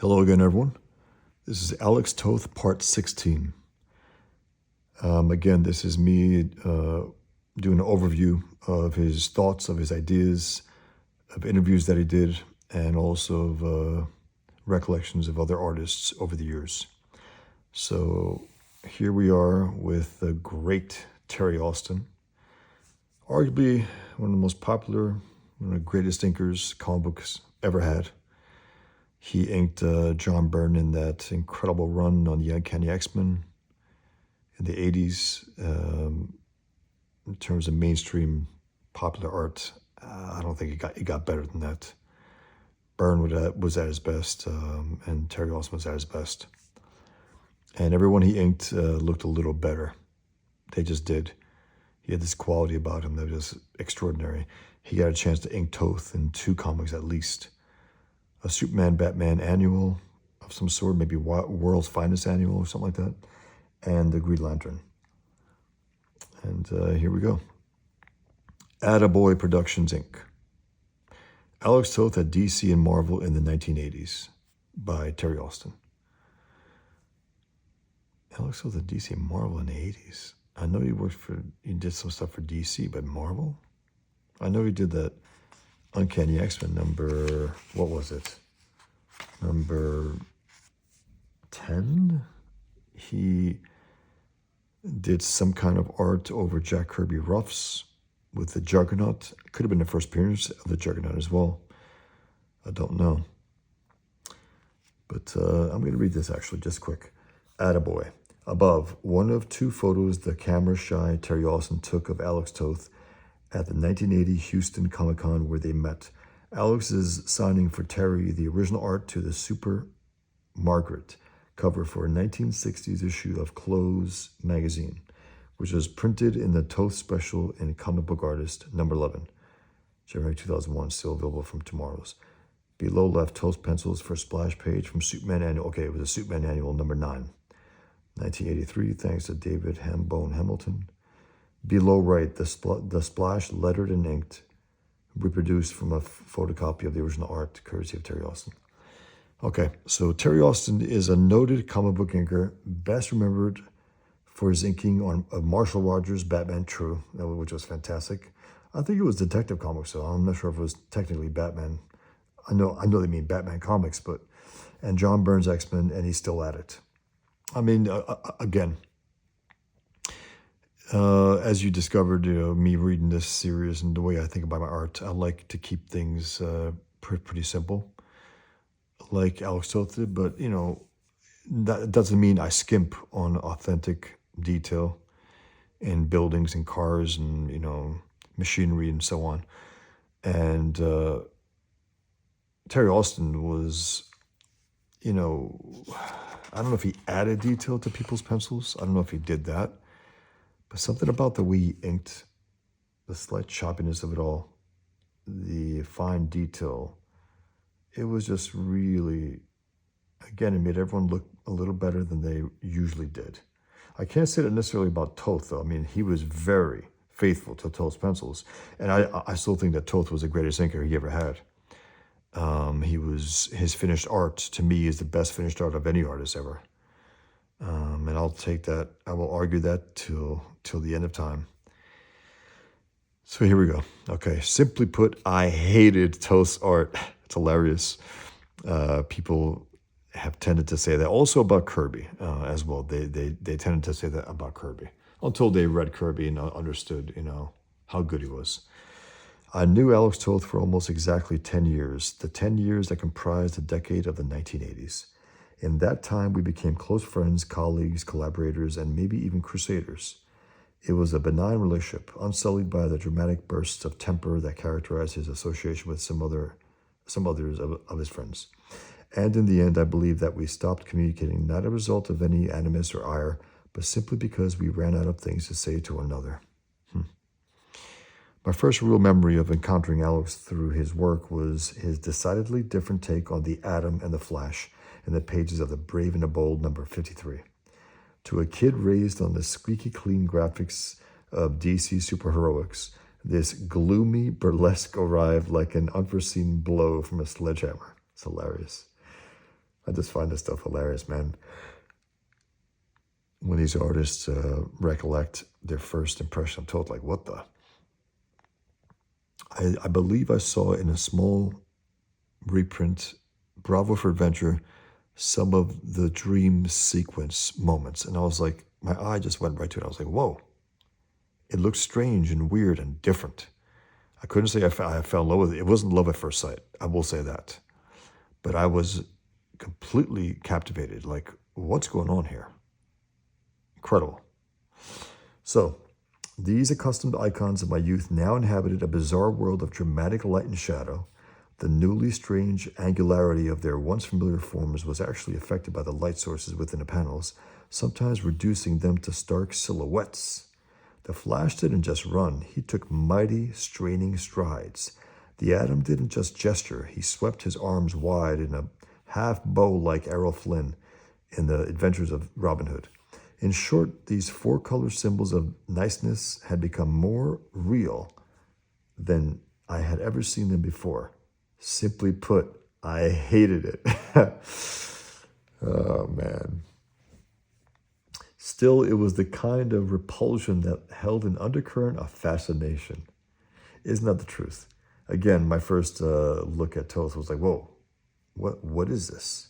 Hello again, everyone. This is Alex Toth, part 16. Again, this is me doing an overview of his thoughts, of his ideas, of interviews that he did, and also of recollections of other artists over the years. So here we are with the great Terry Austin, arguably one of the most popular, one of the greatest inkers comic books ever had. He inked John Byrne in that incredible run on the Uncanny X-Men in the 80s. In terms of mainstream popular art, I don't think it got better than that. Byrne was at his best, and Terry Austin was at his best. And everyone he inked looked a little better. They just did. He had this quality about him that was extraordinary. He got a chance to ink Toth in 2 comics at least. A Superman Batman annual of some sort, maybe World's Finest annual or something like that, and the Green Lantern. And here we go. Attaboy Productions, Inc. Alex Toth at DC and Marvel in the 1980s by Terry Austin. Alex Toth at DC and Marvel in the 80s. I know he did some stuff for DC, but Marvel? I know he did that Uncanny X-Men number, what was it? Number 10? He did some kind of art over Jack Kirby roughs with the Juggernaut. It could have been the first appearance of the Juggernaut as well. I don't know. But I'm going to read this actually, just quick. Attaboy. Above, one of 2 photos the camera-shy Terry Austin took of Alex Toth at the 1980 Houston Comic-Con where they met. Alex is signing for Terry the original art to the Super Margaret cover for a 1960s issue of Clothes magazine, which was printed in the Toth special in Comic Book Artist number 11, January 2001, still available from Tomorrow's. Below left, Toth pencils for a splash page from Superman Annual. Okay, it was a Superman Annual number 9, 1983, thanks to David Hambone Hamilton. Below right, the splash lettered and inked, reproduced from a photocopy of the original art, courtesy of Terry Austin. Okay, so Terry Austin is a noted comic book inker, best remembered for his inking of Marshall Rogers' Batman True, which was fantastic. I think it was Detective Comics, so I'm not sure if it was technically Batman. I know they mean Batman Comics, and John Byrne's X-Men, and he's still at it. I mean, again, as you discovered, me reading this series and the way I think about my art, I like to keep things pretty simple, like Alex Toth did. But that doesn't mean I skimp on authentic detail in buildings and cars and machinery and so on. And Terry Austin was, I don't know if he added detail to people's pencils. I don't know if he did that. But something about the way he inked, the slight choppiness of it all, the fine detail, it was just really, again, it made everyone look a little better than they usually did. I can't say that necessarily about Toth, though. I mean, he was very faithful to Toth's pencils. And I still think that Toth was the greatest inker he ever had. His finished art, to me, is the best finished art of any artist ever. And I'll take that. I will argue that till the end of time. So here we go. Okay, simply put, I hated Toth's art. It's hilarious. People have tended to say that. Also about Kirby as well. They tended to say that about Kirby until they read Kirby and understood, how good he was. I knew Alex Toth for almost exactly 10 years, the 10 years that comprised the decade of the 1980s. In that time, we became close friends, colleagues, collaborators, and maybe even crusaders. It was a benign relationship, unsullied by the dramatic bursts of temper that characterized his association with some others of his friends. And in the end, I believe that we stopped communicating, not a result of any animus or ire, but simply because we ran out of things to say to one another. My first real memory of encountering Alex through his work was his decidedly different take on the Atom and the Flash in the pages of The Brave and the Bold, number 53. To a kid raised on the squeaky clean graphics of DC superheroics, this gloomy burlesque arrived like an unforeseen blow from a sledgehammer. It's hilarious. I just find this stuff hilarious, man. When these artists recollect their first impression of Toth, like, what the? I believe I saw in a small reprint, Bravo for Adventure, some of the dream sequence moments. And I was like, my eye just went right to it. I was like, whoa, it looks strange and weird and different. I couldn't say I fell in love with it. It wasn't love at first sight. I will say that. But I was completely captivated. Like, what's going on here? Incredible. So, these accustomed icons of my youth now inhabited a bizarre world of dramatic light and shadow. The newly strange angularity of their once familiar forms was actually affected by the light sources within the panels, sometimes reducing them to stark silhouettes. The Flash didn't just run, he took mighty, straining strides. The Atom didn't just gesture, he swept his arms wide in a half-bow like Errol Flynn in the Adventures of Robin Hood. In short, these four-color symbols of niceness had become more real than I had ever seen them before. Simply put, I hated it. Oh, man. Still, it was the kind of repulsion that held an undercurrent of fascination. Isn't that the truth? Again, my first look at Toth was like, whoa, what is this?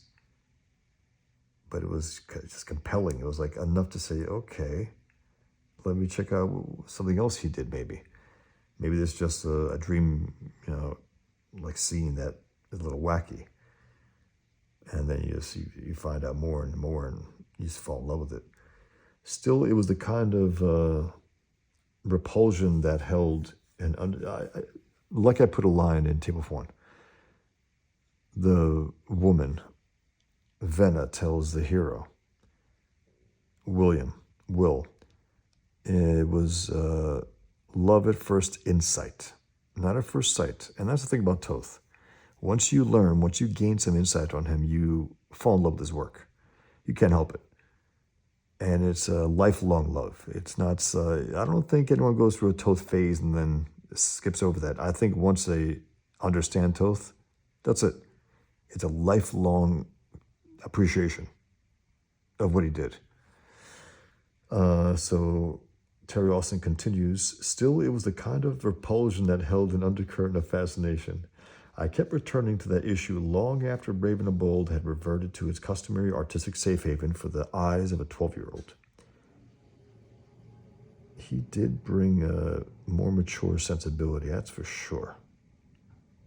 But it was just compelling. It was like enough to say, okay, let me check out something else he did maybe. Maybe there's just a dream, like scene that is a little wacky. And then you find out more and more and you just fall in love with it. Still, it was the kind of repulsion that held like I put a line in Table of One. The woman, Venna, tells the hero, Will, it was love at first insight, not at first sight. And that's the thing about Toth. Once you gain some insight on him, you fall in love with his work. You can't help it. And it's a lifelong love. It's not, I don't think anyone goes through a Toth phase and then skips over that. I think once they understand Toth, that's it. It's a lifelong appreciation of what he did. So Terry Austin continues, still, it was the kind of repulsion that held an undercurrent of fascination. I kept returning to that issue long after Brave and Bold had reverted to its customary artistic safe haven for the eyes of a 12-year-old. He did bring a more mature sensibility, that's for sure.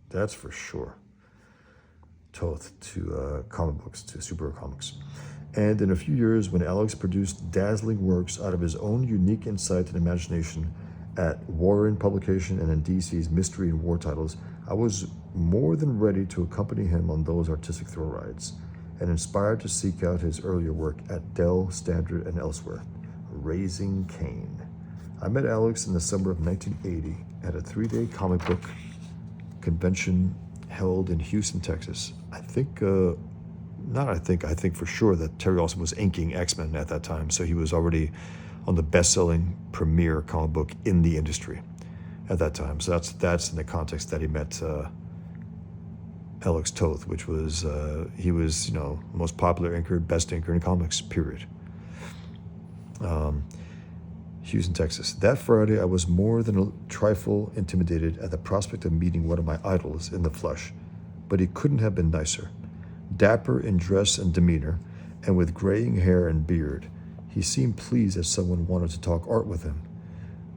That's for sure. Toth to comic books, to superhero comics. And in a few years, when Alex produced dazzling works out of his own unique insight and imagination at Warren Publication and in DC's Mystery and War titles, I was more than ready to accompany him on those artistic thrill rides, and inspired to seek out his earlier work at Dell, Standard, and elsewhere. Raising Cain. I met Alex in the summer of 1980 at a 3-day comic book convention held in Houston, Texas. I think for sure that Terry Austin was inking X-Men at that time, so he was already on the best-selling premier comic book in the industry at that time. So that's in the context that he met Alex Toth, which was he was most popular inker, best inker in comics, period. Houston, Texas. That Friday, I was more than a trifle intimidated at the prospect of meeting one of my idols in the flesh, but he couldn't have been nicer. Dapper in dress and demeanor, and with graying hair and beard, he seemed pleased that someone wanted to talk art with him.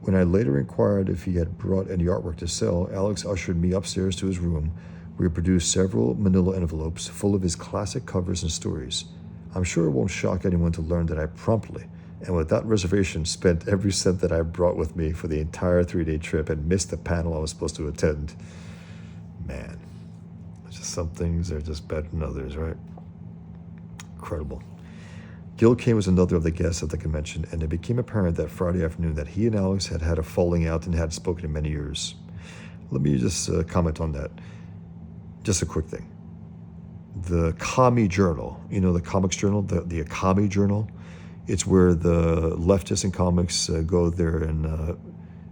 When I later inquired if he had brought any artwork to sell, Alex ushered me upstairs to his room, where he produced several manila envelopes full of his classic covers and stories. I'm sure it won't shock anyone to learn that I promptly, and without reservation, spent every cent that I brought with me for the entire 3-day trip and missed the panel I was supposed to attend. Man, just some things are just better than others, right? Incredible. Gil Kane was another of the guests at the convention, and it became apparent that Friday afternoon that he and Alex had had a falling out and hadn't spoken in many years. Let me just comment on that. Just a quick thing. The Kami Journal, the comics journal, the Akami Journal, it's where the leftists in comics go there and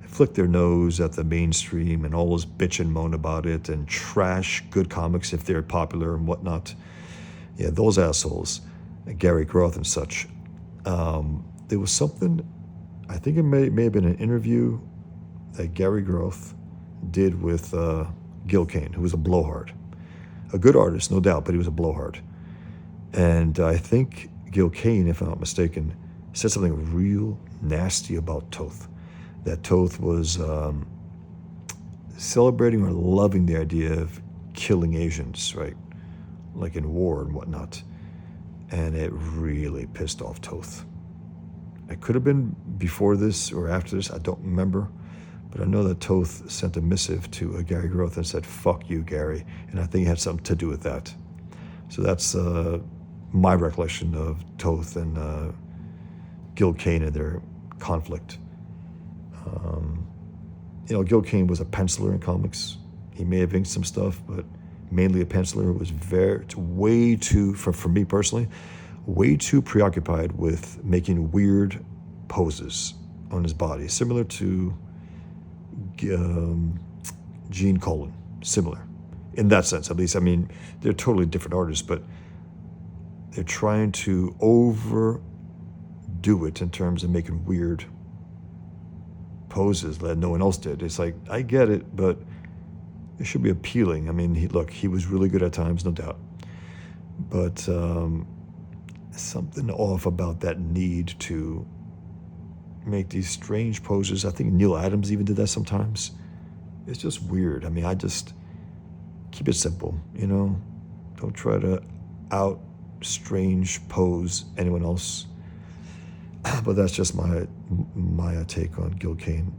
flick their nose at the mainstream and always bitch and moan about it and trash good comics if they're popular and whatnot. Yeah, those assholes, Gary Groth and such. There was something, I think it may have been an interview that Gary Groth did with Gil Kane, who was a blowhard. A good artist, no doubt, but he was a blowhard. And I think Gil Kane, if I'm not mistaken, said something real nasty about Toth. That Toth was celebrating or loving the idea of killing Asians, right? Like in war and whatnot. And it really pissed off Toth. It could have been before this or after this, I don't remember. But I know that Toth sent a missive to Gary Groth and said, "Fuck you, Gary." And I think it had something to do with that. So that's my recollection of Toth and Gil Kane and their conflict. Gil Kane was a penciler in comics. He may have inked some stuff, but mainly a penciler. Was way too, for me personally, way too preoccupied with making weird poses on his body, similar to Gene Colan, similar in that sense, at least. I mean, they're totally different artists, but they're trying to overdo it in terms of making weird poses that no one else did. It's like, I get it, but it should be appealing. I mean, he was really good at times, no doubt. But something off about that need to make these strange poses. I think Neil Adams even did that sometimes. It's just weird. I mean, I just keep it simple, Don't try to strange pose anyone else. But that's just my take on Gil Kane.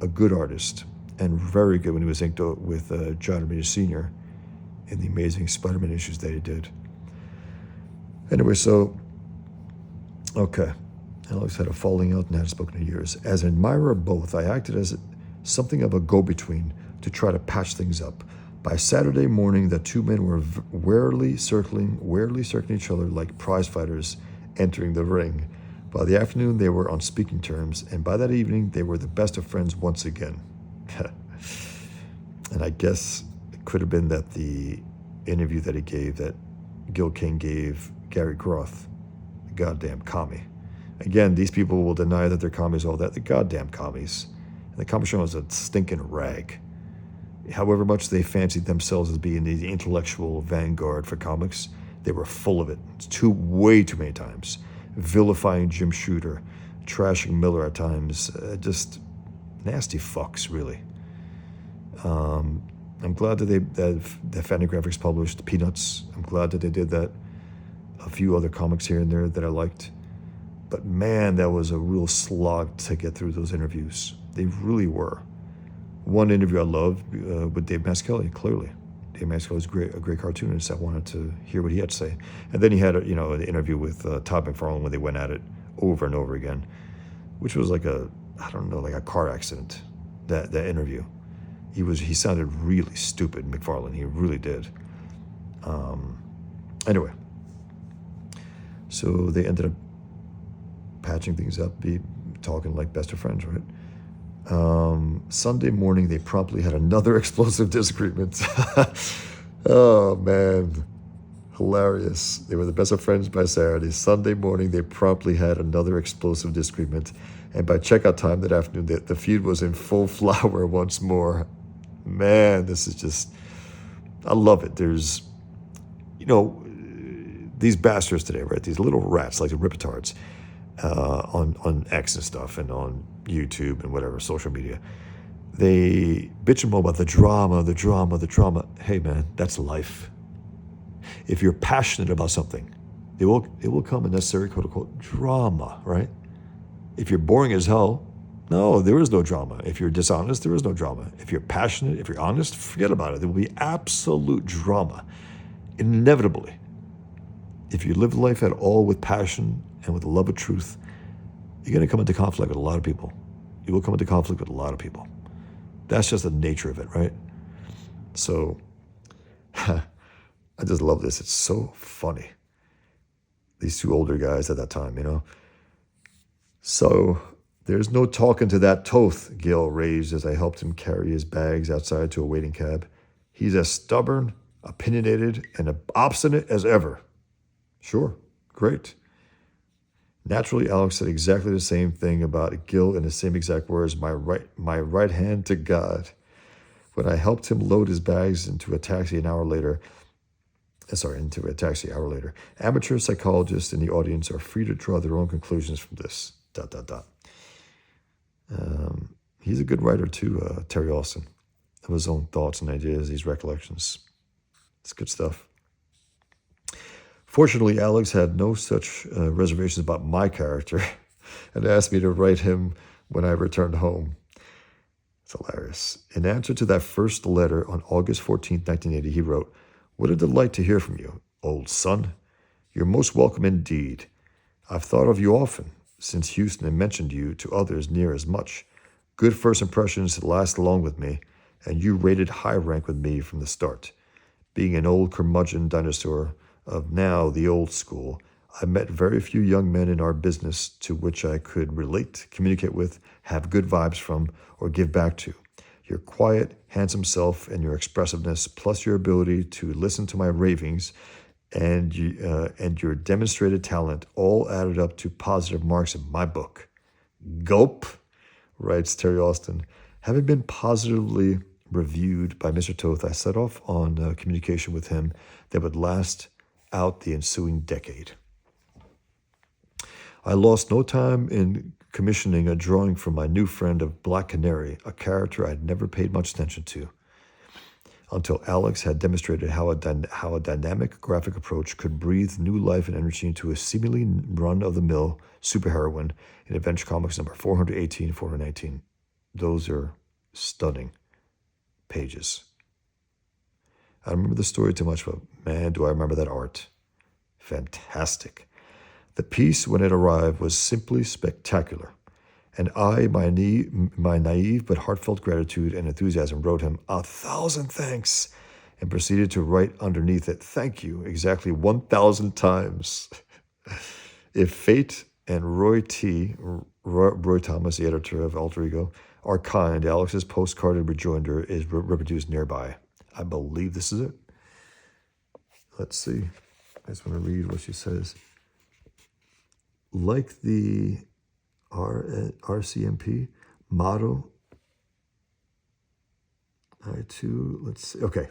A good artist, and very good when he was inked with John Romita Sr. in the Amazing Spider-Man issues that he did. Anyway, so, okay. Alex had a falling out and hadn't spoken in years. As an admirer of both, I acted as something of a go-between to try to patch things up. By Saturday morning, the two men were warily circling each other like prize fighters entering the ring. By the afternoon, they were on speaking terms, and by that evening, they were the best of friends once again. And I guess it could have been that the interview that he gave, that Gil Kane gave Gary Groth, the goddamn commie. Again, these people will deny that they're commies, all that. They're goddamn commies. And the comic show is a stinking rag. However much they fancied themselves as being the intellectual vanguard for comics, they were full of it. Way too many times. Vilifying Jim Shooter, trashing Miller at times. Just nasty fucks, really. I'm glad that that Fantagraphics published Peanuts. I'm glad that they did that. A few other comics here and there that I liked. But man, that was a real slog to get through those interviews. They really were. One interview I loved with Dave Mazzucchelli, clearly. Dave Mazzucchelli was a great cartoonist. I wanted to hear what he had to say. And then he had an interview with Todd McFarlane when they went at it over and over again, which was like a car accident, that interview. He sounded really stupid, McFarlane. He really did. Anyway, so they ended up patching things up, talking like best of friends, right? Sunday morning, they promptly had another explosive disagreement. Oh, man. Hilarious. They were the best of friends by Saturday. Sunday morning, they promptly had another explosive disagreement. And by checkout time that afternoon, the feud was in full flower once more. Man, this is just... I love it. There's... these bastards today, right? These little rats, like the ripitards, on X and stuff and on YouTube and whatever, social media. They bitch and moan about the drama. Hey, man, that's life. If you're passionate about something, it will come a necessary, quote-unquote, drama, right? If you're boring as hell, no, there is no drama. If you're dishonest, there is no drama. If you're passionate, if you're honest, forget about it. There will be absolute drama, inevitably. If you live life at all with passion and with the love of truth, you're going to come into conflict with a lot of people. You will come into conflict with a lot of people. That's just the nature of it, right? So, I just love this. It's so funny. These two older guys at that time, So, there's no talking to that Toth, Gil raised as I helped him carry his bags outside to a waiting cab. He's as stubborn, opinionated, and obstinate as ever. Sure. Great. Naturally, Alex said exactly the same thing about Gil in the same exact words, my right hand to God. When I helped him load his bags into a taxi an hour later, into a taxi an hour later, amateur psychologists in the audience are free to draw their own conclusions from this. Dot, dot, dot. He's a good writer too, Terry Austin, of his own thoughts and ideas, these recollections. It's good stuff. Fortunately, Alex had no such reservations about my character and asked me to write him when I returned home. It's hilarious. In answer to that first letter on August 14th, 1980, he wrote, "What a delight to hear from you, old son. You're most welcome indeed. I've thought of you often since Houston had mentioned you to others near as much. Good first impressions last long with me, and you rated high rank with me from the start. Being an old curmudgeon dinosaur of now the old school, I met very few young men in our business to which I could relate, communicate with, have good vibes from, or give back to. Your quiet, handsome self and your expressiveness, plus your ability to listen to my ravings and your demonstrated talent, all added up to positive marks in my book." Gulp, writes Terry Austin. Having been positively reviewed by Mr. Toth, I set off on communication with him that would last out the ensuing decade. I lost no time in commissioning a drawing from my new friend of Black Canary, a character I'd never paid much attention to, until Alex had demonstrated how a dynamic graphic approach could breathe new life and energy into a seemingly run-of-the-mill superheroine in Adventure Comics number 418, 419. Those are stunning pages. I don't remember the story too much, but man, do I remember that art. Fantastic. The piece, when it arrived, was simply spectacular. And I, my naive but heartfelt gratitude and enthusiasm, wrote him 1,000 thanks and proceeded to write underneath it, "Thank you," exactly 1,000 times. If fate and Roy Thomas, the editor of Alter Ego, are kind, Alex's postcarded rejoinder is reproduced nearby. I believe this is it. Let's see. I just want to read what she says. Like the RCMP motto, I too, let's see. Okay.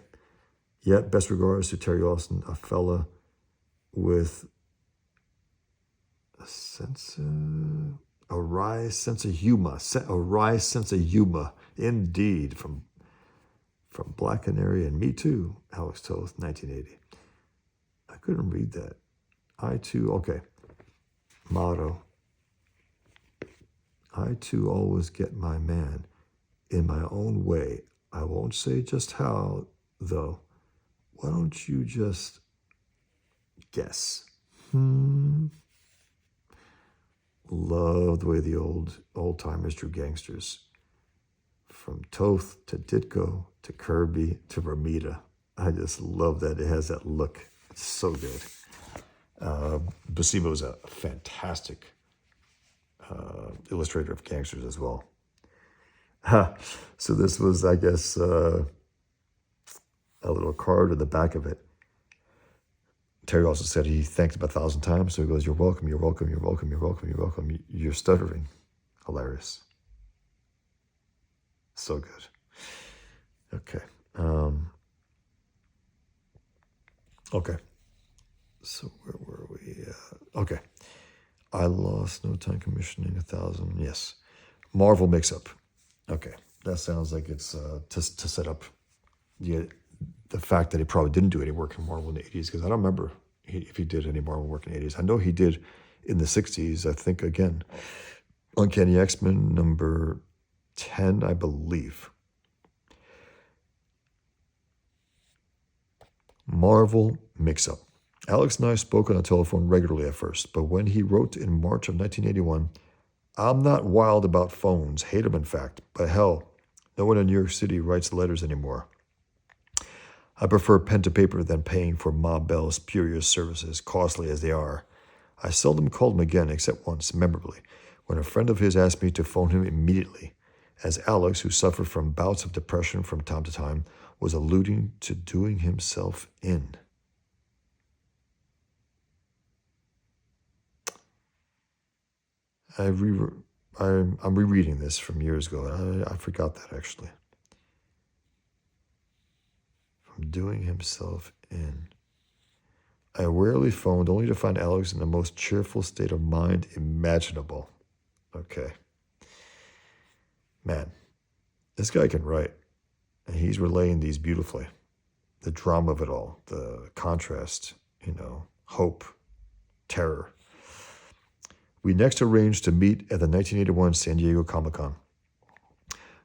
Yet, best regards to Terry Austin, a fella with a wry sense of humor, indeed, from Black Canary and Me Too, Alex Toth, 1980. I couldn't read that. I too, okay. Motto. I too always get my man in my own way. I won't say just how, though. Why don't you just guess? Love the way the old timers drew gangsters. From Toth to Ditko to Kirby to Romita. I just love that. It has that look. It's so good. Buscema was a fantastic illustrator of gangsters as well. So this was, I guess, a little card at the back of it. Terry also said he thanked him 1,000 times. So he goes, "You're welcome, you're welcome, you're welcome, you're welcome, you're welcome. You're stuttering." Hilarious. So good. Okay. Okay. So where were we? Okay. I lost no time commissioning 1,000. Yes. Marvel mix-up. Okay. That sounds like it's to set up the fact that he probably didn't do any work in Marvel in the 80s, because I don't remember if he did any Marvel work in the 80s. I know he did in the 60s, I think, again. Uncanny X-Men number 10, I believe. Marvel mix-up. Alex and I spoke on the telephone regularly at first, but when he wrote in March of 1981, "I'm not wild about phones, hate them in fact, but hell, no one in New York City writes letters anymore. I prefer pen to paper than paying for Ma Bell's spurious services, costly as they are. I seldom called him again, except once, memorably, when a friend of his asked me to phone him immediately, as Alex, who suffered from bouts of depression from time to time, was alluding to doing himself in." I re I'm rereading this from years ago. I forgot that actually. From doing himself in. I rarely phoned only to find Alex in the most cheerful state of mind imaginable. Okay. Man, this guy can write, and he's relaying these beautifully. The drama of it all, the contrast, hope, terror. We next arranged to meet at the 1981 San Diego Comic-Con.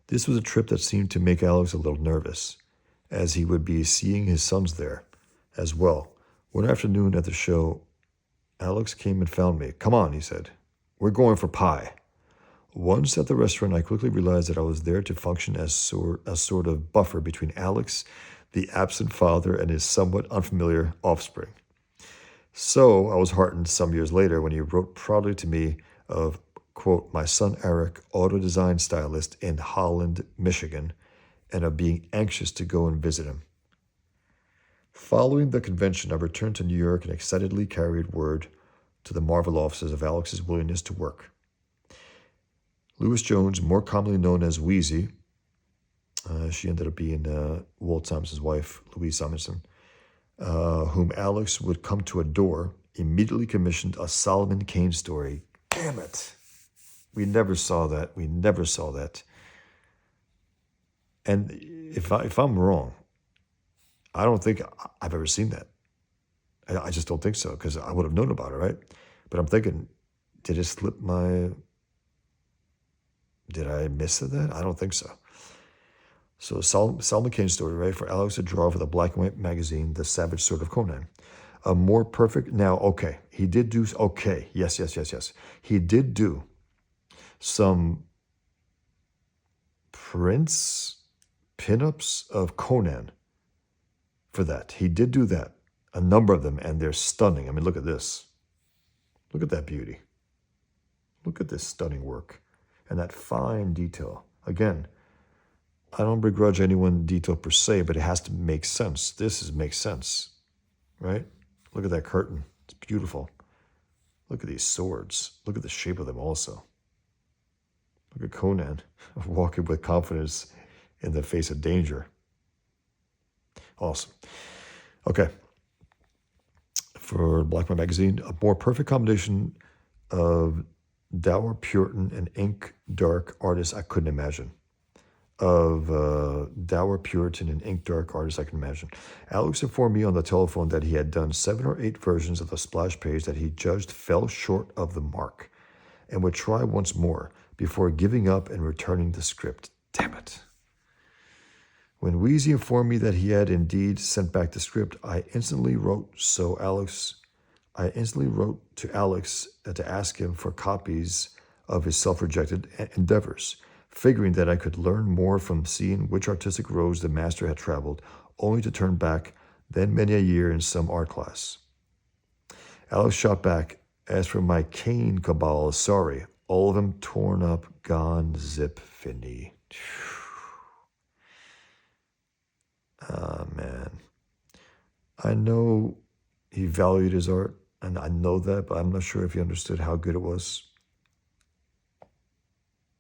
This was a trip that seemed to make Alex a little nervous, as he would be seeing his sons there as well. One afternoon at the show, Alex came and found me. Come on, he said. We're going for pie. Once at the restaurant, I quickly realized that I was there to function as a sort of buffer between Alex, the absent father, and his somewhat unfamiliar offspring. So I was heartened some years later when he wrote proudly to me of, quote, my son Eric, auto design stylist in Holland, Michigan, and of being anxious to go and visit him. Following the convention, I returned to New York and excitedly carried word to the Marvel offices of Alex's willingness to work. Louis Jones, more commonly known as Wheezy, she ended up being Walt Simonson's wife, Louise Simonson, whom Alex would come to adore, immediately commissioned a Solomon Kane story. Damn it. We never saw that. And if I'm wrong, I don't think I've ever seen that. I just don't think so, because I would have known about it, right? But I'm thinking, did it slip my... Did I miss that? I don't think so. So Solomon Kane story, right? For Alex to draw for the black and white magazine, The Savage Sword of Conan. A more perfect... Now, okay, he did do... Okay, yes. He did do some prints, pinups of Conan for that. He did do that. A number of them, and they're stunning. I mean, look at this. Look at that beauty. Look at this stunning work. And that fine detail. Again, I don't begrudge anyone detail per se, but it has to make sense. Makes sense, right? Look at that curtain. It's beautiful. Look at these swords. Look at the shape of them also. Look at Conan walking with confidence in the face of danger. Awesome. Okay. For Black Man Magazine, a more perfect combination of dour Puritan and ink dark artists I couldn't imagine. Dour Puritan and ink dark artists I can imagine. Alex informed me on the telephone that he had done 7 or 8 versions of the splash page that he judged fell short of the mark, and would try once more before giving up and returning the script. Damn it. When Wheezy informed me that he had indeed sent back the script, I instantly wrote to Alex to ask him for copies of his self-rejected endeavors, figuring that I could learn more from seeing which artistic roads the master had traveled, only to turn back then many a year in some art class. Alex shot back, as for my Kane cabal, sorry, all of them torn up, gone, zip, fini. Ah, man. I know he valued his art, and I know that, but I'm not sure if he understood how good it was.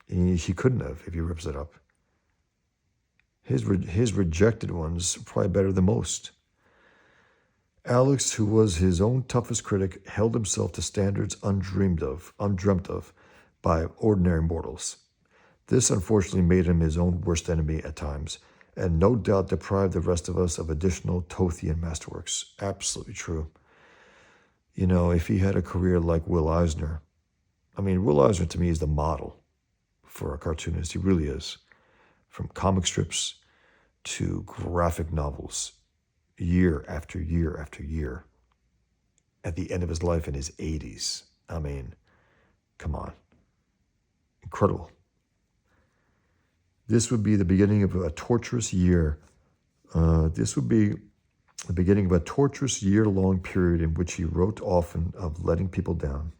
He couldn't have if he rips it up. His rejected ones are probably better than most. Alex, who was his own toughest critic, held himself to standards undreamt of by ordinary mortals. This unfortunately made him his own worst enemy at times, and no doubt deprived the rest of us of additional Tothian masterworks. Absolutely true. You know, if he had a career like Will Eisner, I mean, Will Eisner to me is the model for a cartoonist. He really is. From comic strips to graphic novels, year after year after year, at the end of his life in his 80s. I mean, come on. Incredible. This would be the beginning of a torturous year. This would be the beginning of a torturous year-long period in which he wrote often of letting people down.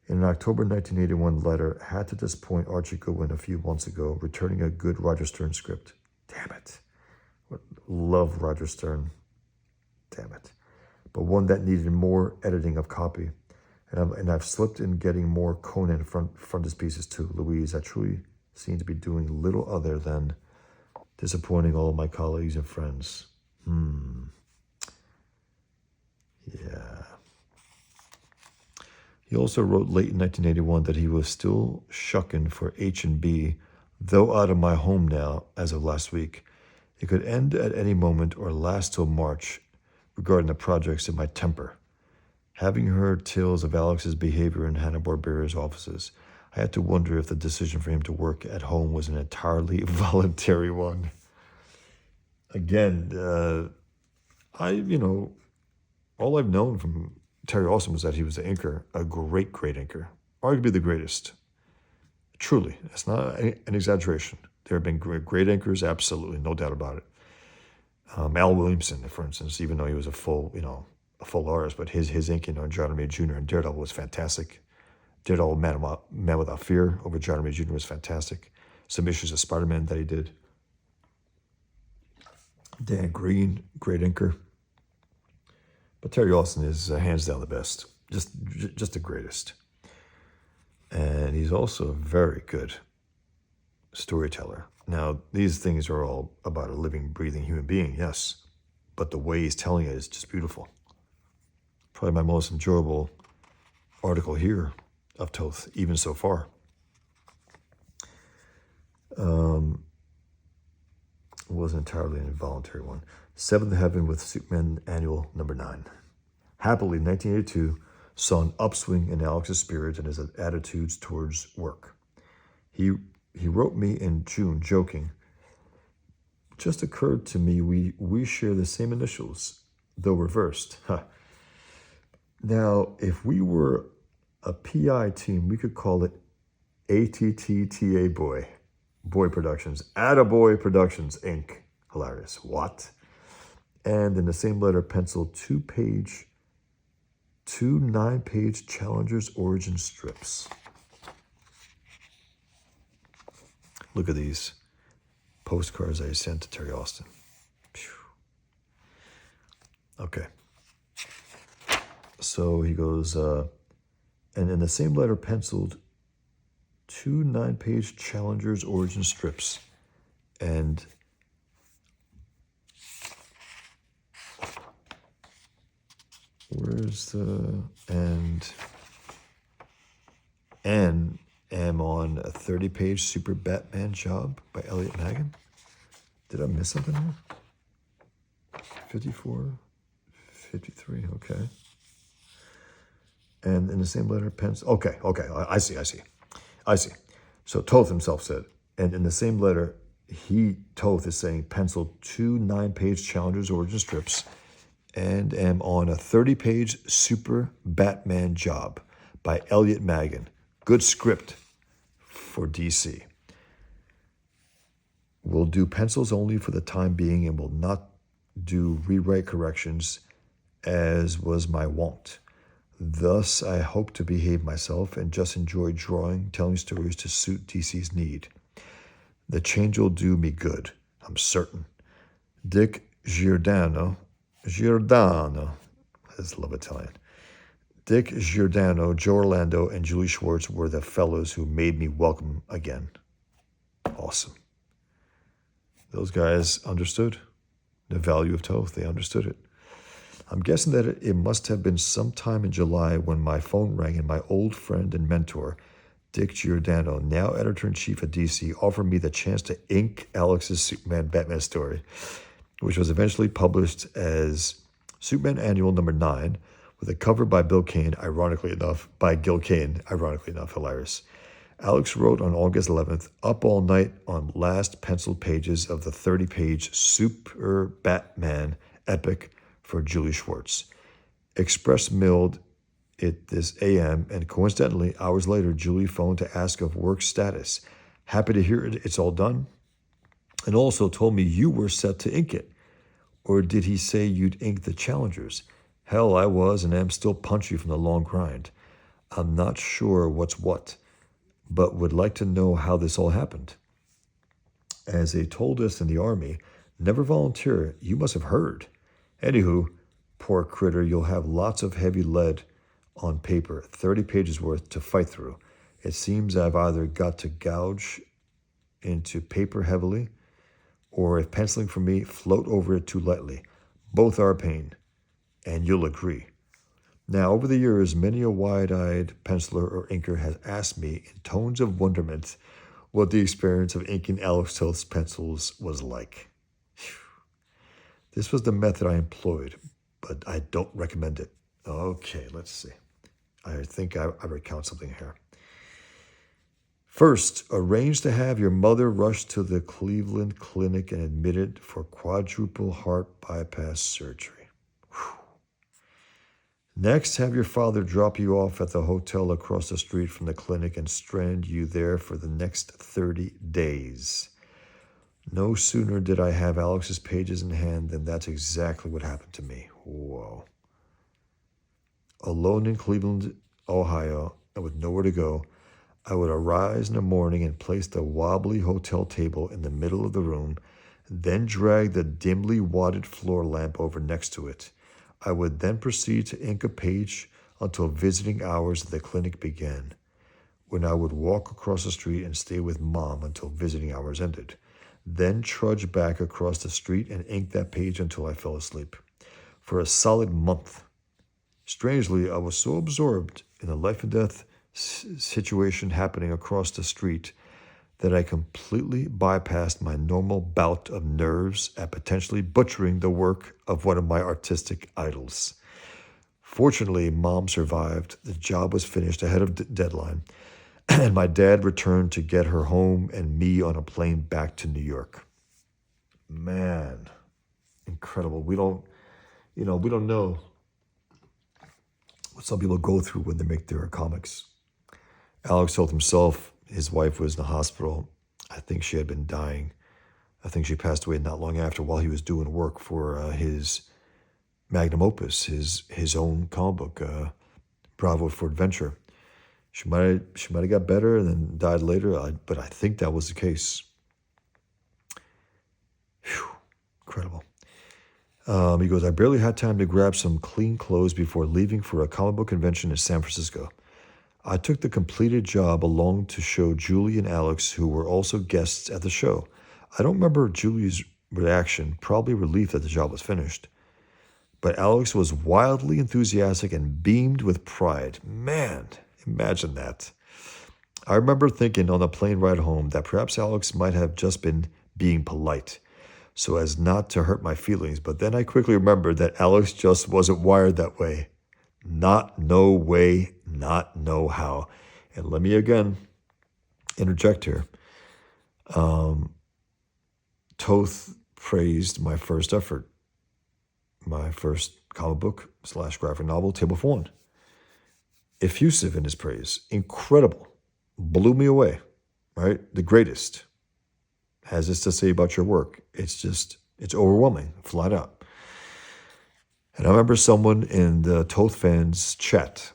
In an October 1981 letter, had to disappoint Archie Goodwin a few months ago, returning a good Roger Stern script. Damn it. Love Roger Stern. Damn it. But one that needed more editing of copy. And I've slipped in getting more Conan frontispieces too. Louise, I truly seem to be doing little other than disappointing all of my colleagues and friends. Yeah. He also wrote late in 1981 that he was still shucking for H&B, though out of my home now as of last week. It could end at any moment or last till March regarding the projects in my temper. Having heard tales of Alex's behavior in Hanna-Barbera's offices, I had to wonder if the decision for him to work at home was an entirely voluntary one. Again, all I've known from Terry Austin was that he was an inker, a great, great inker, arguably the greatest. Truly, it's not an exaggeration. There have been great inkers, absolutely, no doubt about it. Al Williamson, for instance, even though he was a full artist, but his inking on John Romita Jr. and Daredevil was fantastic. Daredevil Man Without Fear over John Romita Jr. was fantastic. Some issues of Spider-Man that he did. Dan Green, great inker. But Terry Austin is hands down the best, just the greatest. And he's also a very good storyteller. Now, these things are all about a living, breathing human being, yes, but the way he's telling it is just beautiful. Probably my most enjoyable article here of Toth, even so far. It wasn't entirely an involuntary one. Seventh Heaven with Superman Annual number 9. Happily, 1982 saw an upswing in Alex's spirit and his attitudes towards work. He wrote me in June, joking, "Just occurred to me we share the same initials, though reversed." Now, if we were a PI team, we could call it ATTTA Boy Productions, Attaboy Productions, Inc. Hilarious. What? And in the same letter, penciled two 9-page Challenger's origin strips. Look at these postcards I sent to Terry Austin. Phew. Okay. So he goes, and in the same letter, penciled two 9-page Challenger's origin strips. And where's the and am on a 30-page Super Batman job by Elliot Magan. Did I miss something here? 54, 53, okay. And in the same letter, pencil. Okay, I see. So Toth himself said, and in the same letter, Toth is saying, penciled two 9-page Challenger's origin strips and am on a 30-page Super Batman job by Elliot Magan. Good script for DC. Will do pencils only for the time being and will not do rewrite corrections as was my wont. Thus, I hope to behave myself and just enjoy drawing, telling stories to suit DC's need. The change will do me good, I'm certain. Dick Giordano, I just love Italian. Dick Giordano, Joe Orlando, and Julie Schwartz were the fellows who made me welcome again. Awesome. Those guys understood the value of Toth. They understood it. I'm guessing that it must have been sometime in July when my phone rang and my old friend and mentor, Dick Giordano, now editor-in-chief at DC, offered me the chance to ink Alex's Superman Batman story, which was eventually published as Superman Annual number 9, with a cover by Gil Kane, ironically enough, hilarious. Alex wrote on August 11th, up all night on last penciled pages of the 30-page Super Batman epic for Julie Schwartz. Express mailed it this AM, and coincidentally, hours later, Julie phoned to ask of work status. Happy to hear it's all done. And also told me you were set to ink it. Or did he say you'd ink the Challengers? Hell, I was and am still punchy from the long grind. I'm not sure what's what, but would like to know how this all happened. As they told us in the Army, never volunteer, you must have heard. Anywho, poor critter, you'll have lots of heavy lead on paper, 30 pages worth to fight through. It seems I've either got to gouge into paper heavily, or if penciling for me, float over it too lightly. Both are a pain, and you'll agree. Now, over the years, many a wide-eyed penciler or inker has asked me in tones of wonderment what the experience of inking Alex Toth's pencils was like. This was the method I employed, but I don't recommend it. Okay, let's see. I think I recount something here. First, arrange to have your mother rush to the Cleveland Clinic and admitted for quadruple heart bypass surgery. Whew. Next, have your father drop you off at the hotel across the street from the clinic and strand you there for the next 30 days. No sooner did I have Alex's pages in hand than that's exactly what happened to me. Whoa. Alone in Cleveland, Ohio, and with nowhere to go, I would arise in the morning and place the wobbly hotel table in the middle of the room, then drag the dimly wadded floor lamp over next to it. I would then proceed to ink a page until visiting hours at the clinic began, when I would walk across the street and stay with Mom until visiting hours ended, then trudge back across the street and ink that page until I fell asleep. For a solid month. Strangely, I was so absorbed in the life and death situation happening across the street that I completely bypassed my normal bout of nerves at potentially butchering the work of one of my artistic idols. Fortunately, Mom survived. The job was finished ahead of deadline, and my dad returned to get her home and me on a plane back to New York. Man, incredible. We don't know what some people go through when they make their comics. Alex Toth himself, his wife was in the hospital. I think she had been dying. I think she passed away not long after while he was doing work for his magnum opus, his own comic book, Bravo for Adventure. She might have got better and then died later, but I think that was the case. Whew, incredible. He goes, I barely had time to grab some clean clothes before leaving for a comic book convention in San Francisco. I took the completed job along to show Julie and Alex, who were also guests at the show. I don't remember Julie's reaction, probably relief that the job was finished. But Alex was wildly enthusiastic and beamed with pride. Man, imagine that. I remember thinking on the plane ride home that perhaps Alex might have just been being polite, so as not to hurt my feelings. But then I quickly remembered that Alex just wasn't wired that way. Not no way, not no how. And let me again interject here. Toth praised my first effort, my first comic book / graphic novel, Table for One. Effusive in his praise, incredible, blew me away, right? The greatest. Has this to say about your work? It's overwhelming, flat out. And I remember someone in the Toth fans chat,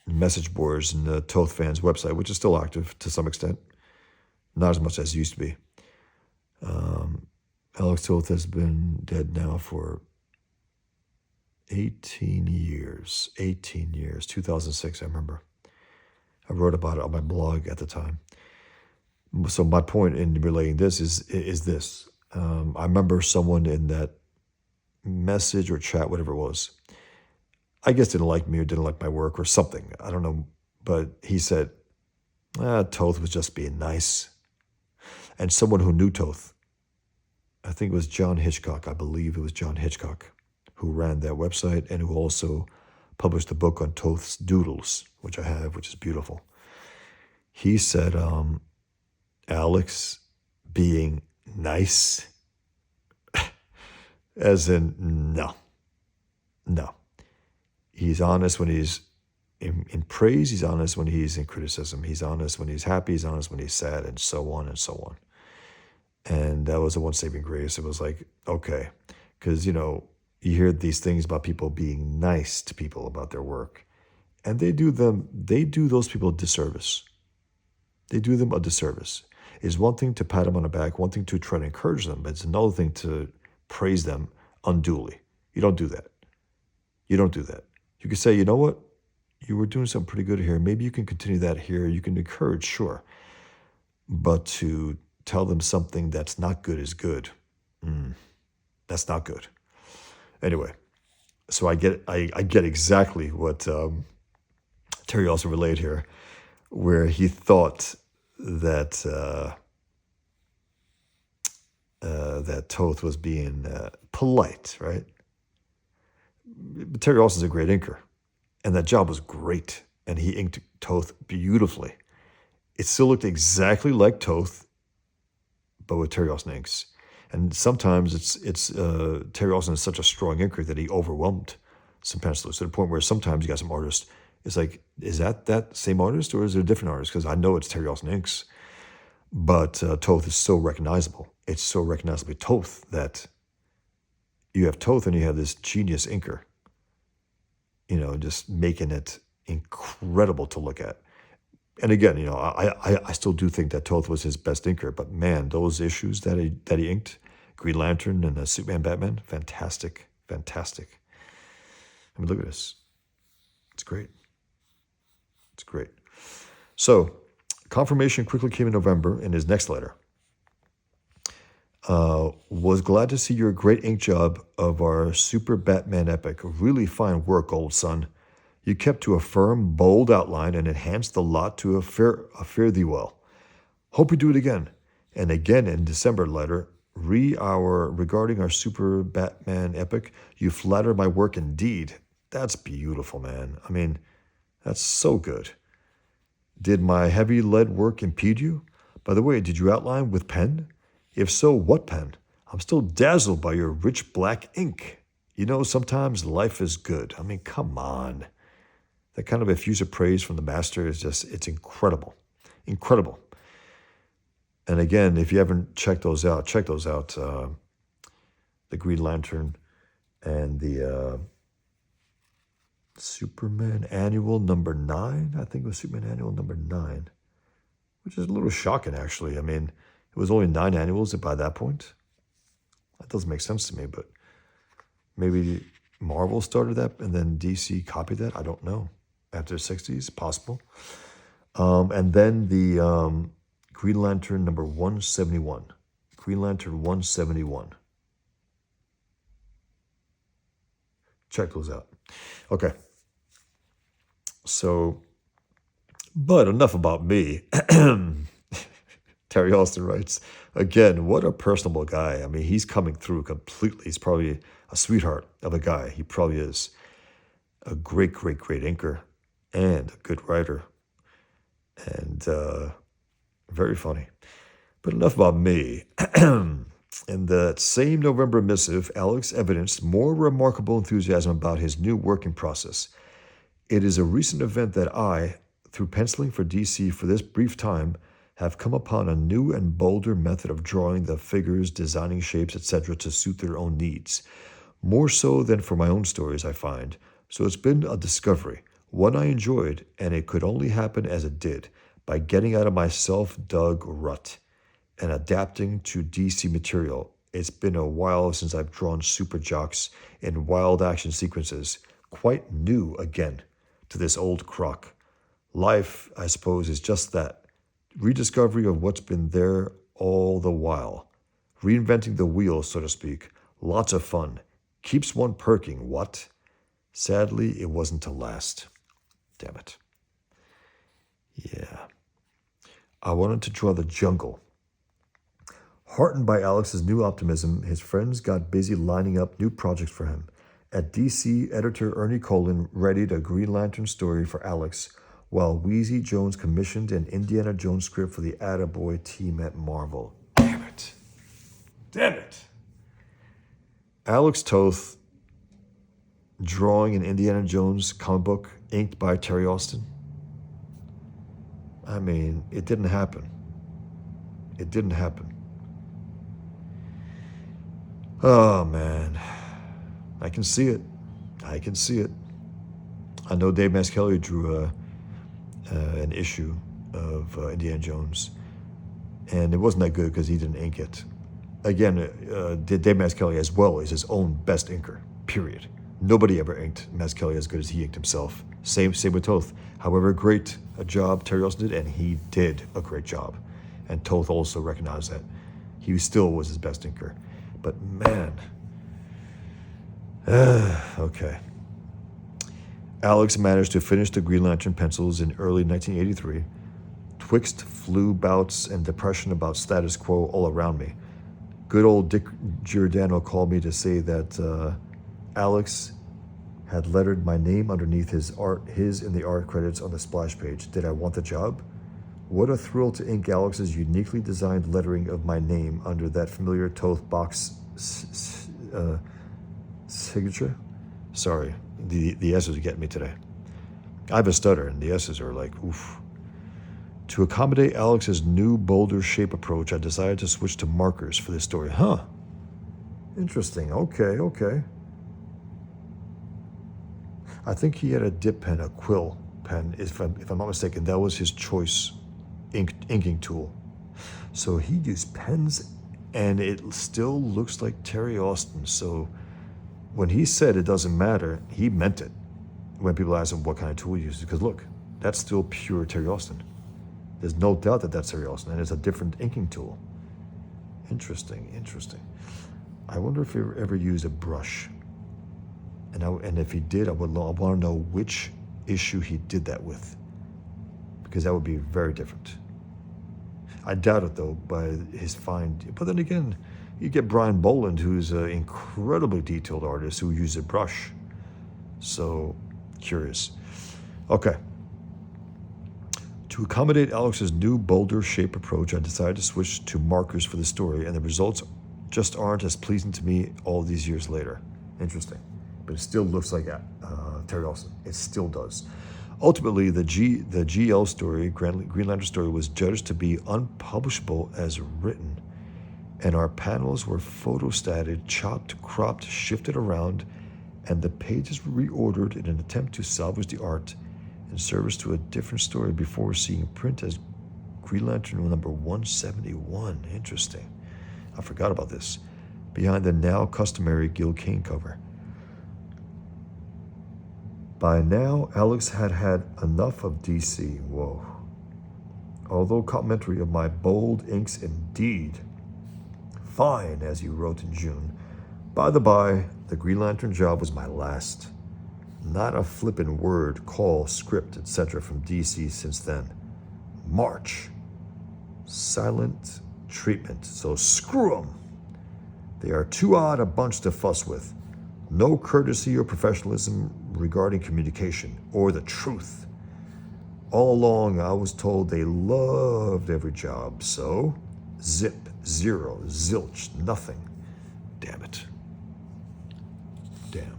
message boards in the Toth fans website, which is still active to some extent, not as much as it used to be. Alex Toth has been dead now for 18 years, 2006, I remember. I wrote about it on my blog at the time. So my point in relating this is this. I remember someone in that message or chat, whatever it was, I guess didn't like me or didn't like my work or something. I don't know. But he said, Toth was just being nice. And someone who knew Toth, I think it was John Hitchcock, I believe it was John Hitchcock, who ran that website and who also published a book on Toth's doodles, which I have, which is beautiful. He said, Alex being nice, as in, no. He's honest when he's in praise. He's honest when he's in criticism. He's honest when he's happy. He's honest when he's sad, and so on and so on. And that was the one saving grace. It was like, okay, because, you hear these things about people being nice to people about their work, and they do those people a disservice. They do them a disservice. It's one thing to pat them on the back, one thing to try to encourage them, but it's another thing to praise them unduly. You don't do that. You don't do that. You can say, you know what? you were doing something pretty good here. Maybe you can continue that here. You can encourage, sure. But to tell them something that's not good is good, that's not good. Anyway, so I get exactly what Terry also relayed here, where he thought that that Toth was being polite, right? But Terry Austin's a great inker, and that job was great, and he inked Toth beautifully. It still looked exactly like Toth, but with Terry Austin inks. And sometimes it's Terry Austin is such a strong inker that he overwhelmed some pencilers to the point where sometimes you got some artists. It's like, is that same artist or is it a different artist? Because I know it's Terry Austin inks, but Toth is so recognizable. It's so recognizably Toth that you have Toth and you have this genius inker, just making it incredible to look at. And again, I still do think that Toth was his best inker, but man, those issues that he inked, Green Lantern and Superman, Batman, fantastic, fantastic. I mean, look at this. It's great. It's great. So, confirmation quickly came in November in his next letter. Was glad to see your great ink job of our Super Batman epic. Really fine work, old son. You kept to a firm, bold outline and enhanced the lot to a fare thee well. Hope you do it again. And again in December letter, regarding our Super Batman epic, you flatter my work indeed. That's beautiful, man. I mean, that's so good. Did my heavy lead work impede you? By the way, did you outline with pen? If so, what pen? I'm still dazzled by your rich black ink. Sometimes life is good. I mean, come on. That kind of effusive praise from the master is it's incredible. Incredible. And again, if you haven't checked those out, check those out. The Green Lantern and the Superman Annual number 9. I think it was Superman Annual number 9, which is a little shocking, actually. I mean, it was only 9 annuals by that point. That doesn't make sense to me, but maybe Marvel started that and then DC copied that. I don't know. After the 60s, possible. And then the Green Lantern number 171. Green Lantern 171. Check those out. Okay. So, but enough about me. Terry Austin writes, again, what a personable guy. I mean, he's coming through completely. He's probably a sweetheart of a guy. He probably is a great, great, great inker and a good writer and very funny. But enough about me. In that same November missive, Alex evidenced more remarkable enthusiasm about his new working process. It is a recent event that I, through penciling for DC for this brief time, have come upon a new and bolder method of drawing the figures, designing shapes, etc. to suit their own needs. More so than for my own stories, I find. So it's been a discovery, one I enjoyed, and it could only happen as it did, by getting out of my self-dug rut and adapting to DC material. It's been a while since I've drawn super jocks in wild action sequences, quite new again to this old crock. Life, I suppose, is just that. Rediscovery of what's been there all the while. Reinventing the wheel, so to speak. Lots of fun. Keeps one perking, what? Sadly, it wasn't to last. Damn it. Yeah. I wanted to draw the jungle. Heartened by Alex's new optimism, his friends got busy lining up new projects for him. At DC, editor Ernie Colin readied a Green Lantern story for Alex, while Wheezy Jones commissioned an Indiana Jones script for the Attaboy team at Marvel. Damn it. Damn it. Alex Toth drawing an Indiana Jones comic book inked by Terry Austin. I mean, it didn't happen. It didn't happen. Oh, man. I can see it. I can see it. I know Dave Mazzucchelli drew an issue of Indiana Jones, and it wasn't that good because he didn't ink it. Again, Dave Mazzucchelli as well is his own best inker, period. Nobody ever inked Mazzelli as good as he inked himself. Same with Toth. However great a job Terry Austin did, and he did a great job. And Toth also recognized that. He still was his best inker. But man, okay. Alex managed to finish the Green Lantern pencils in early 1983. Twixt flu bouts and depression about status quo all around me. Good old Dick Giordano called me to say that Alex had lettered my name underneath his in the art credits on the splash page. Did I want the job? What a thrill to ink Alex's uniquely designed lettering of my name under that familiar Toth box signature. Sorry, the S's get me today. I have a stutter, and the S's are like, oof. To accommodate Alex's new, bolder shape approach, I decided to switch to markers for this story. Huh. Interesting. Okay. I think he had a dip pen, a quill pen, if I'm not mistaken. That was his choice inking tool. So he used pens, and it still looks like Terry Austin. So when he said it doesn't matter, he meant it. When people ask him what kind of tool he uses, because look, that's still pure Terry Austin. There's no doubt that that's Terry Austin, and it's a different inking tool. Interesting. I wonder if he ever used a brush. And if he did, I want to know which issue he did that with, because that would be very different. I doubt it, though, by his fine. But then again, you get Brian Boland, who's an incredibly detailed artist who uses a brush. So, curious. Okay. To accommodate Alex's new, bolder shape approach, I decided to switch to markers for the story, and the results just aren't as pleasing to me all these years later. Interesting. But it still looks like Terry Austin. It still does. Ultimately, the GL story, Green Lantern story, was judged to be unpublishable as written, and our panels were photostated, chopped, cropped, shifted around, and the pages were reordered in an attempt to salvage the art in service to a different story before seeing print as Green Lantern number 171. Interesting. I forgot about this. Behind the now customary Gil Kane cover. By now, Alex had had enough of DC. Whoa. Although complimentary of my bold inks indeed. Fine, as you wrote in June. By the by, the Green Lantern job was my last. Not a flippant word, call, script, etc. from DC since then. March. Silent treatment, so screw 'em. They are too odd a bunch to fuss with. No courtesy or professionalism regarding communication or the truth. All along, I was told they loved every job, so zip, zero, zilch, nothing. Damn it. Damn.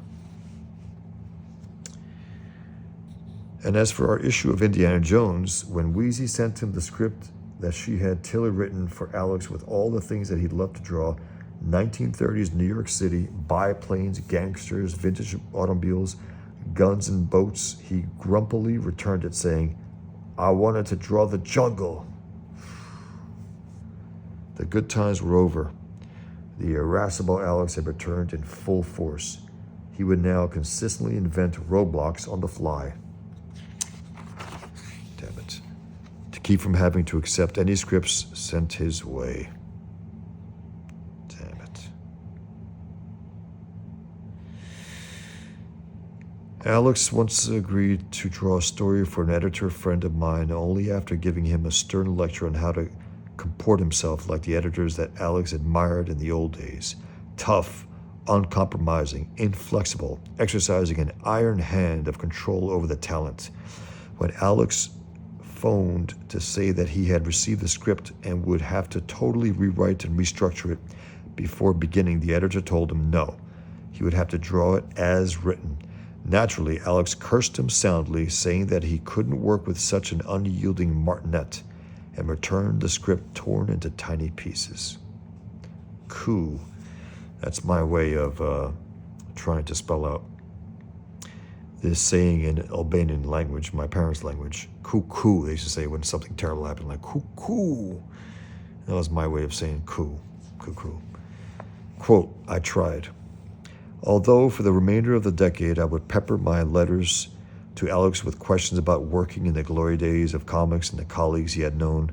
And as for our issue of Indiana Jones, when Wheezy sent him the script that she had Taylor written for Alex with all the things that he'd love to draw, 1930s New York City, biplanes, gangsters, vintage automobiles, guns and boats, he grumpily returned it saying, I wanted to draw the jungle. The good times were over. The irascible Alex had returned in full force. He would now consistently invent roadblocks on the fly. Damn it. To keep from having to accept any scripts sent his way. Damn it. Alex once agreed to draw a story for an editor friend of mine only after giving him a stern lecture on how to comport himself like the editors that Alex admired in the old days. Tough, uncompromising, inflexible, exercising an iron hand of control over the talent. When Alex phoned to say that he had received the script and would have to totally rewrite and restructure it before beginning, the editor told him no. He would have to draw it as written. Naturally, Alex cursed him soundly, saying that he couldn't work with such an unyielding martinet, and returned the script torn into tiny pieces. Coup. That's my way of trying to spell out this saying in Albanian language, my parents' language. Cuckoo, they used to say when something terrible happened, like cuckoo. That was my way of saying coup. Cuckoo. Quote, I tried. Although for the remainder of the decade I would pepper my letters to Alex with questions about working in the glory days of comics and the colleagues he had known,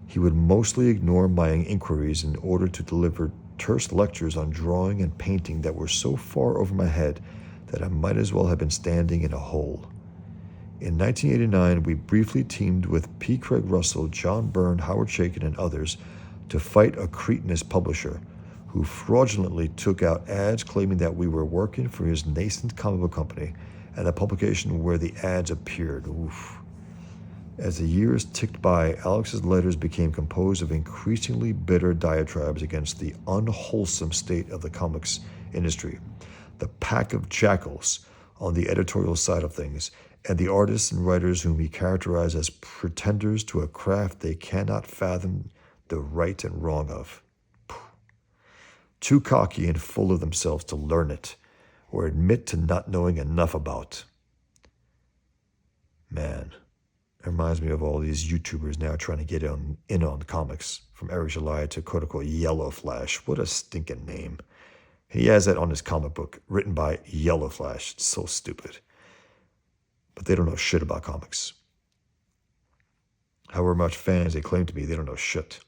he would mostly ignore my inquiries in order to deliver terse lectures on drawing and painting that were so far over my head that I might as well have been standing in a hole. In 1989, we briefly teamed with P. Craig Russell, John Byrne, Howard Chaykin, and others to fight a cretinous publisher who fraudulently took out ads claiming that we were working for his nascent comic book company and a publication where the ads appeared. Oof. As the years ticked by, Alex's letters became composed of increasingly bitter diatribes against the unwholesome state of the comics industry, the pack of jackals on the editorial side of things, and the artists and writers whom he characterized as pretenders to a craft they cannot fathom the right and wrong of. Too cocky and full of themselves to learn it, or admit to not knowing enough about. Man. It reminds me of all these YouTubers now trying to get in on comics, from Eric July to quote-unquote Yellow Flash. What a stinking name. He has that on his comic book, written by Yellow Flash. It's so stupid. But they don't know shit about comics. However much fans they claim to be, they don't know shit.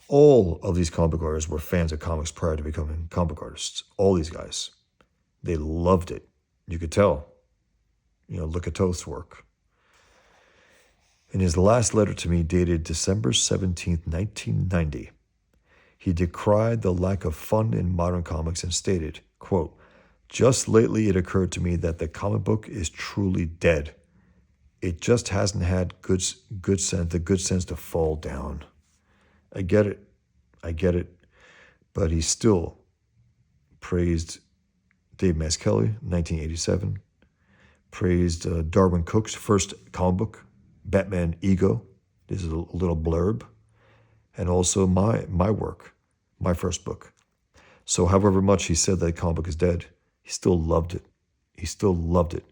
All of these comic book artists were fans of comics prior to becoming comic book artists. All these guys. They loved it. You could tell. Look at Toth's work. In his last letter to me, dated December 17th, 1990, he decried the lack of fun in modern comics and stated, quote, "Just lately it occurred to me that the comic book is truly dead. It just hasn't had the good sense to fall down." I get it. But he still praised Dave Mazzucchelli, 1987, praised Darwin Cook's first comic book, Batman Ego. This is a little blurb. And also my work, my first book. So however much he said that comic book is dead, he still loved it. He still loved it.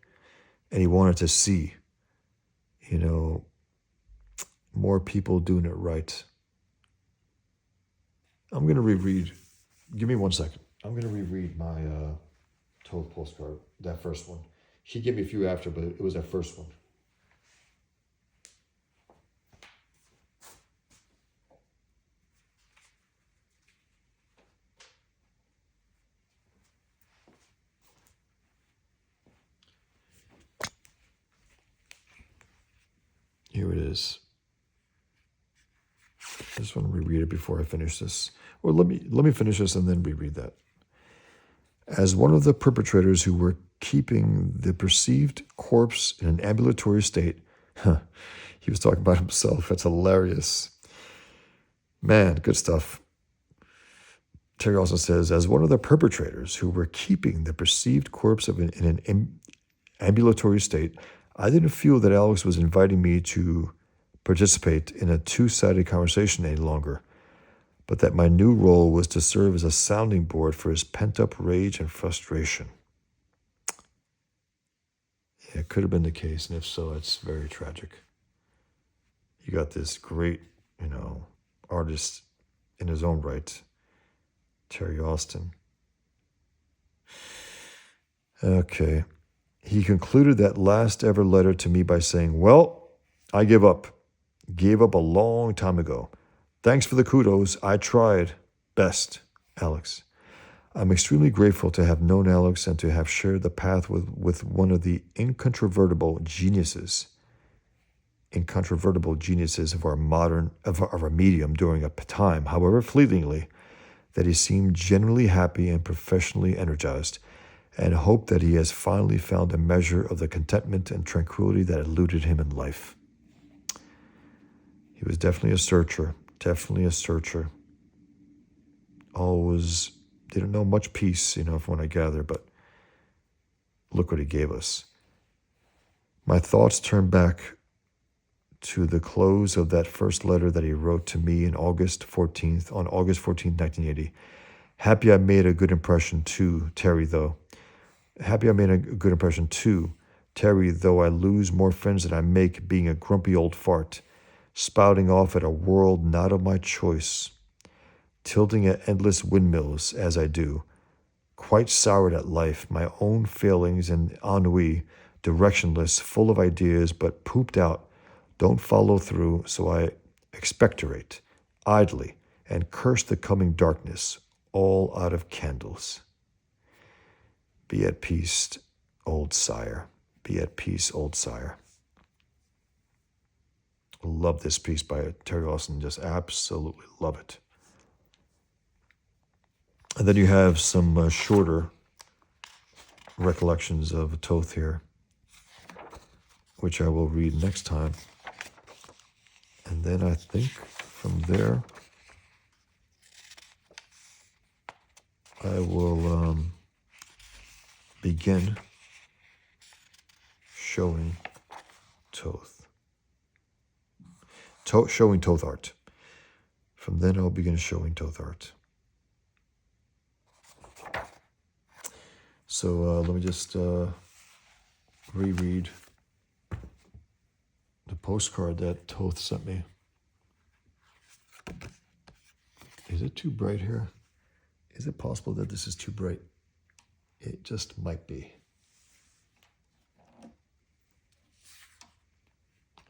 And he wanted to see, more people doing it right. I'm going to reread. Give me 1 second. I'm going to reread my Toth postcard, that first one. He gave me a few after, but it was that first one. Here it is. I just want to reread it before I finish this. Or let me finish this and then reread that. As one of the perpetrators who were keeping the perceived corpse in an ambulatory state, he was talking about himself. That's hilarious. Man, good stuff. Terry also says, as one of the perpetrators who were keeping the perceived corpse in an ambulatory state, I didn't feel that Alex was inviting me to participate in a two-sided conversation any longer, but that my new role was to serve as a sounding board for his pent-up rage and frustration. Yeah, it could have been the case, and if so, it's very tragic. You got this great, artist in his own right, Terry Austin. Okay. He concluded that last ever letter to me by saying, well, I give up. Gave up a long time ago. Thanks for the kudos. I tried. Best, Alex. I'm extremely grateful to have known Alex and to have shared the path with one of the incontrovertible geniuses of our medium during a time, however fleetingly, that he seemed genuinely happy and professionally energized, and hope that he has finally found a measure of the contentment and tranquility that eluded him in life. He was definitely a searcher. Always didn't know much peace, from what I gather, but look what he gave us. My thoughts turn back to the close of that first letter that he wrote to me on August 14th, 1980. Happy I made a good impression too, Terry, though. Terry, though I lose more friends than I make being a grumpy old fart, spouting off at a world not of my choice, tilting at endless windmills as I do, quite soured at life, my own failings and ennui, directionless, full of ideas, but pooped out, don't follow through, so I expectorate, idly, and curse the coming darkness, all out of candles. Be at peace, old sire. Be at peace, old sire. Love this piece by Terry Lawson. Just absolutely love it. And then you have some shorter recollections of Toth here, which I will read next time. And then I think from there, I will begin showing Toth. Showing Toth art. From then I'll begin showing Toth art. So let me just reread the postcard that Toth sent me. Is it too bright here? Is it possible that this is too bright? It just might be.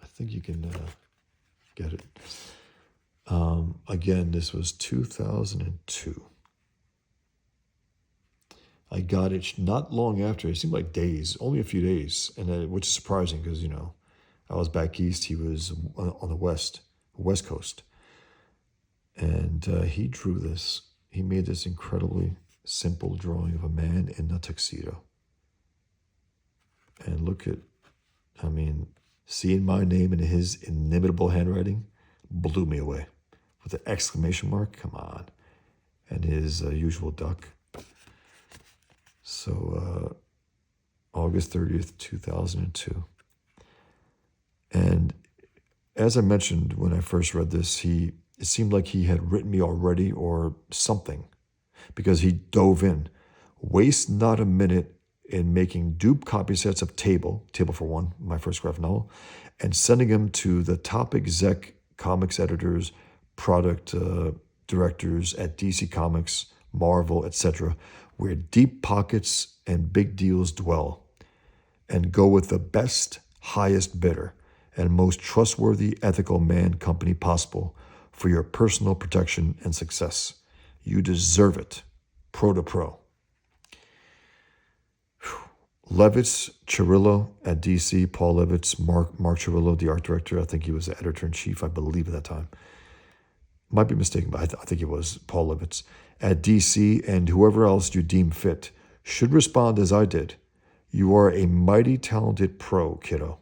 I think you can get it. Again, this was 2002. I got it not long after. It seemed like days, only a few days, and which is surprising because, I was back east. He was on the west coast. And he drew this. He made this incredibly simple drawing of a man in a tuxedo. And look at, seeing my name in his inimitable handwriting blew me away. With an exclamation mark, come on. And his usual duck. So, August 30th, 2002. And as I mentioned when I first read this, it seemed like he had written me already or something, because he dove in. Waste not a minute in making dupe copy sets of Table for One, my first graphic novel, and sending them to the top exec comics editors, product directors at DC Comics, Marvel, etc., where deep pockets and big deals dwell, and go with the best, highest bidder, and most trustworthy, ethical man company possible for your personal protection and success. You deserve it. Pro to pro. Levitz, Cirillo at DC, Paul Levitz, Mark Cirillo, the art director. I think he was the editor-in-chief, I believe, at that time. Might be mistaken, but I think it was Paul Levitz. At DC, and whoever else you deem fit should respond as I did. You are a mighty talented pro, kiddo.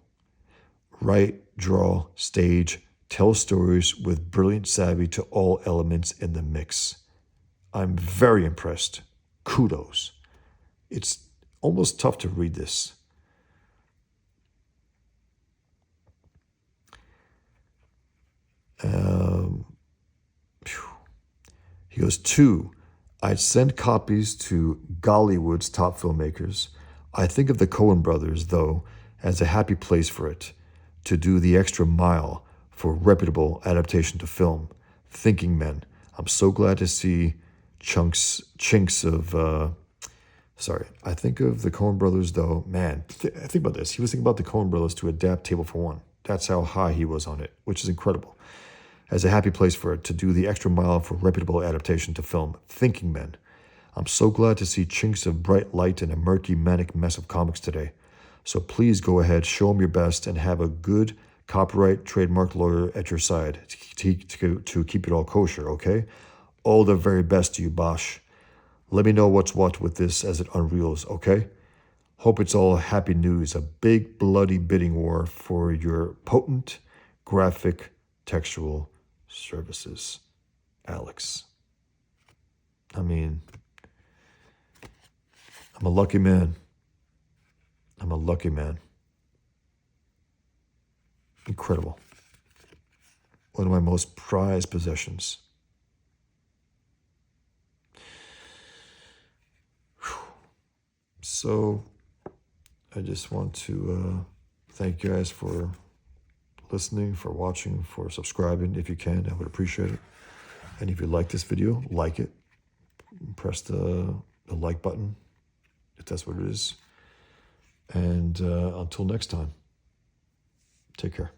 Write, draw, stage, tell stories with brilliant savvy to all elements in the mix. I'm very impressed. Kudos. It's almost tough to read this. He goes, 2, I'd send copies to Gollywood's top filmmakers. I think of the Coen brothers, though, as a happy place for it, to do the extra mile for reputable adaptation to film. Thinking men. I'm so glad to see chinks of... I think of the Coen brothers, though. Man, think about this. He was thinking about the Coen brothers to adapt Table for One. That's how high he was on it, which is incredible. As a happy place for it, to do the extra mile for reputable adaptation to film. Thinking men. I'm so glad to see chinks of bright light in a murky, manic mess of comics today. So please go ahead, show them your best, and have a good copyright trademark lawyer at your side to keep it all kosher, okay? All the very best to you, Bosch. Let me know what's what with this as it unreels, okay? Hope it's all happy news, a big bloody bidding war for your potent graphic textual services. Alex. I'm a lucky man. I'm a lucky man. Incredible. One of my most prized possessions. So I just want to thank you guys for listening, for watching, for subscribing. If you can, I would appreciate it. And if you like this video, like it. Press the the like button, if that's what it is. And until next time, take care.